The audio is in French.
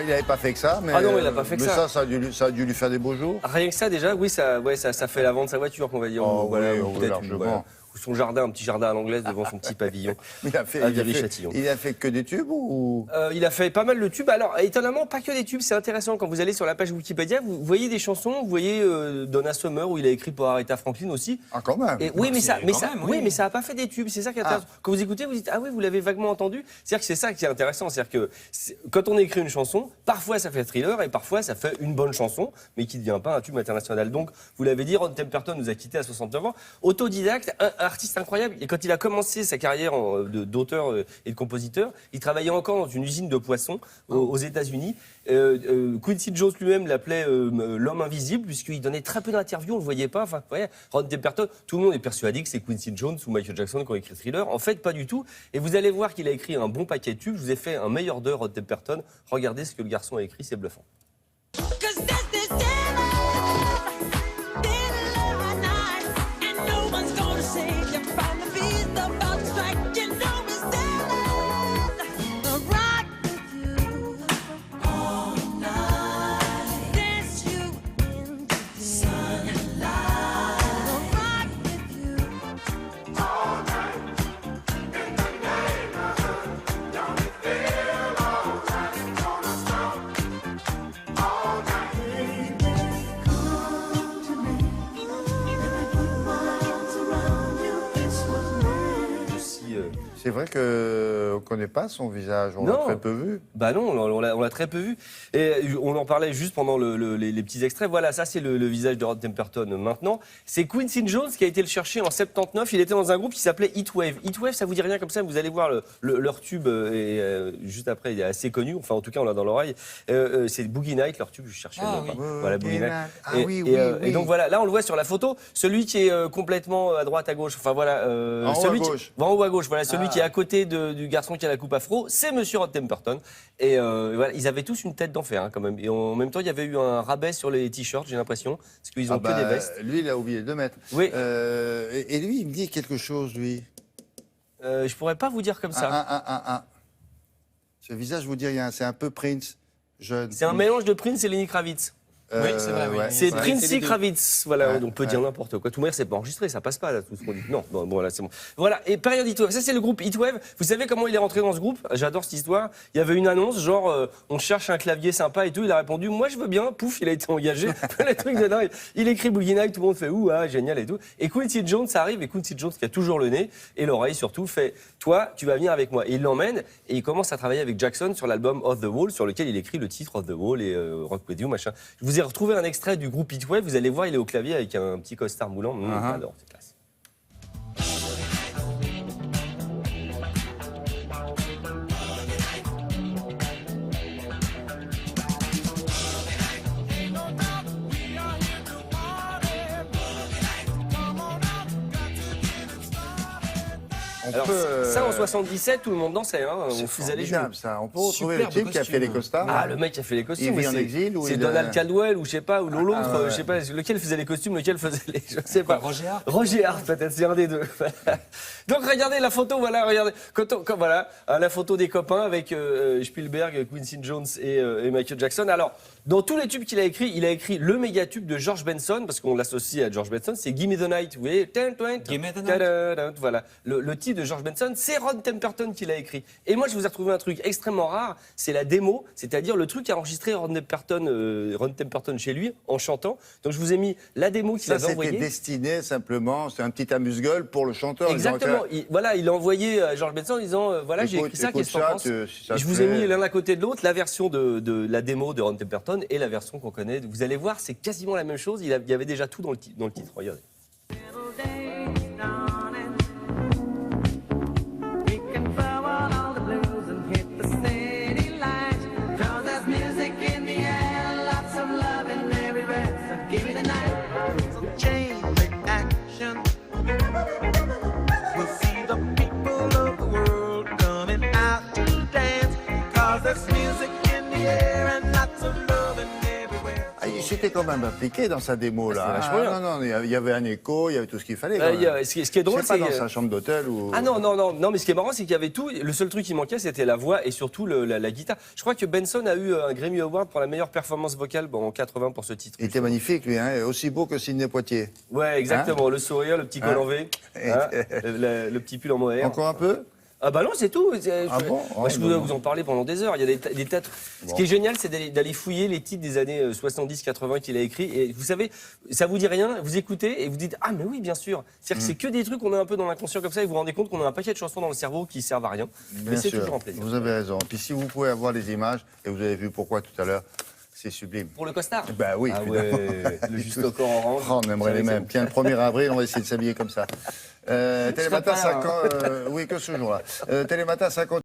il n'avait pas fait que ça, mais, Ah non, il n'a pas fait que ça. ça a dû lui faire des beaux jours. Rien que ça, déjà, oui, ça fait la vente de sa voiture, qu'on va dire. Oh, ou, voilà, oui, ou oui, peut-être largement. ou son jardin, un petit jardin à l'anglaise devant son petit pavillon. Il a fait, à il a fait, Viry-Châtillon. il a fait que des tubes ou Il a fait pas mal de tubes. Alors, étonnamment, pas que des tubes. C'est intéressant. Quand vous allez sur la page Wikipédia, vous voyez des chansons. Vous voyez Donna Summer, où il a écrit pour Aretha Franklin aussi. Ah, quand même. Et, oui, oui. mais ça a pas fait des tubes. C'est ça qui est intéressant. Quand vous écoutez, vous dites, ah oui, vous l'avez vaguement entendu. C'est-à-dire que c'est ça qui est intéressant. C'est-à-dire que quand on écrit une chanson, parfois ça fait thriller et parfois ça fait une bonne chanson, mais qui ne devient pas un tube international. Donc, vous l'avez dit, Ron Temperton nous a quittés à 69 ans. Autodidacte, un artiste incroyable. Et quand il a commencé sa carrière d'auteur et de compositeur, il travaillait encore dans une usine de poissons aux États-Unis. Quincy Jones lui-même l'appelait l'homme invisible, puisqu'il donnait très peu d'interviews, on ne le voyait pas. Enfin, vous voyez, Ron Temperton, tout le monde est persuadé que c'est Quincy Jones ou Michael Jackson qui ont écrit Thriller. En fait, pas du tout. Et vous allez voir qu'il a écrit un bon paquet de tubes. Je vous ai fait un meilleur d'heure, Ron Temperton. Regardez ce que le garçon a écrit, c'est bluffant. C'est vrai qu'on ne connaît pas son visage, on l'a très peu vu. Bah non, on l'a très peu vu. Et on en parlait juste pendant les petits extraits. Voilà, ça c'est le visage de Ron Temperton maintenant. C'est Quincy Jones qui a été le chercher en 79. Il était dans un groupe qui s'appelait Heatwave. Heatwave, ça vous dit rien comme ça, vous allez voir leur tube, juste après, il est assez connu. Enfin, en tout cas, on l'a dans l'oreille. C'est Boogie Night, leur tube, je cherchais. Voilà, Boogie Night. Et donc voilà, là on le voit sur la photo. Celui qui est complètement à droite, à gauche. Enfin voilà. En haut à gauche. En haut à gauche, voilà. Celui qui est à côté du garçon qui a la coupe afro, c'est Monsieur Ron Temperton. Et voilà, ils avaient tous une tête d'enfer quand même. Et en même temps, il y avait eu un rabais sur les t-shirts, j'ai l'impression, parce qu'ils ont que des vestes. Lui, il a oublié de mettre. Oui. Et lui, il me dit quelque chose, lui. Je pourrais pas vous dire comme ça. Ce visage vous dit rien, c'est un peu Prince, jeune. C'est un mélange de Prince et Lenny Kravitz. Oui, c'est vrai. Oui. C'est Princey les deux. Kravitz, voilà, on peut dire n'importe quoi. Tout le monde, c'est pas enregistré, ça passe pas là, tout ce qu'on dit. Non, bon, là, c'est bon. Voilà, et période Heatwave, ça c'est le groupe Heatwave. Vous savez comment il est rentré dans ce groupe? J'adore cette histoire. Il y avait une annonce, genre, on cherche un clavier sympa et tout. Il a répondu, moi je veux bien. Pouf, il a été engagé. Le truc de dingue. Il écrit Boogie Night, tout le monde fait ouah, génial et tout. Et Quincy Jones arrive, et Quincy Jones, qui a toujours le nez et l'oreille surtout, fait, toi, tu vas venir avec moi. Et il l'emmène, et il commence à travailler avec Jackson sur l'album Off the Wall, sur lequel il écrit le titre Off the Wall et Rock With You, machin. Je vous ai retrouvé un extrait du groupe Heatwave, vous allez voir, il est au clavier avec un petit costard moulant. J'adore, c'est classe. Alors, ça, en 77, tout le monde dansait. Hein. On faisait les jeux. Ça. On peut retrouver le type qui a fait les costards. Ah, le mec qui a fait les costumes. Il vit en exil ou c'est il Donald Caldwell ou je sais pas, ou l'autre, ouais. je sais pas, lequel faisait les costumes, lequel faisait les. Je sais pas. Roger Hart. Roger Hart, peut-être, c'est un des deux. Donc, regardez la photo, voilà, regardez. Voilà, la photo des copains avec Spielberg, Quincy Jones et Michael Jackson. Alors, dans tous les tubes qu'il a écrits, il a écrit le méga tube de George Benson, parce qu'on l'associe à George Benson, c'est Gimme the Night. Vous voyez, Gimme the Night. Voilà. Le titre de George Benson, c'est Ron Temperton qui l'a écrit. Et moi, je vous ai retrouvé un truc extrêmement rare, c'est la démo, c'est-à-dire le truc qu'a enregistré Ron Temperton chez lui en chantant. Donc, je vous ai mis la démo qu'il avait envoyée. C'était destiné simplement, c'est un petit amuse-gueule pour le chanteur. Exactement. Il a envoyé à George Benson en disant voilà, j'ai écrit ça, qu'est-ce que t'en penses? Je vous ai mis l'un à côté de l'autre la version de la démo de Ron Temperton et la version qu'on connaît. Vous allez voir, c'est quasiment la même chose. Il y avait déjà tout dans le titre. Regardez. était quand même impliqué dans sa démo, là. c'était vachement bien. Non, non, il y avait un écho, il y avait tout ce qu'il fallait. Ce qui est drôle, c'est pas c'est dans sa chambre d'hôtel ou... Ah non, mais ce qui est marrant, c'est qu'il y avait tout. Le seul truc qui manquait, c'était la voix et surtout la guitare. Je crois que Benson a eu un Grammy Award pour la meilleure performance vocale en 80 pour ce titre. Il était magnifique, lui, hein, aussi beau que Sidney Poitier. Ouais, exactement. Le sourire, le petit col en V, le petit pull en mohair. Encore un peu? Ah bah non, c'est tout. Bon Moi, je peux vous en parler pendant des heures. Il y a des tas de... Ce qui est génial, c'est d'aller fouiller les titres des années 70-80 qu'il a écrits. Et vous savez, ça vous dit rien, vous écoutez et vous dites « Ah mais oui, bien sûr ». C'est-à-dire que c'est que des trucs qu'on a un peu dans l'inconscient comme ça et vous vous rendez compte qu'on a un paquet de chansons dans le cerveau qui servent à rien. Mais c'est toujours un plaisir. Vous avez raison. Puis si vous pouvez avoir les images, et vous avez vu pourquoi tout à l'heure, c'est sublime. Pour le costard? Ben oui, ah ouais, le juste au corps orange. Oh, on aimerait les mêmes. Tiens, le 1er avril, on va essayer de s'habiller comme ça. Télématin 50... oui, que ce jour-là. Télématin 50...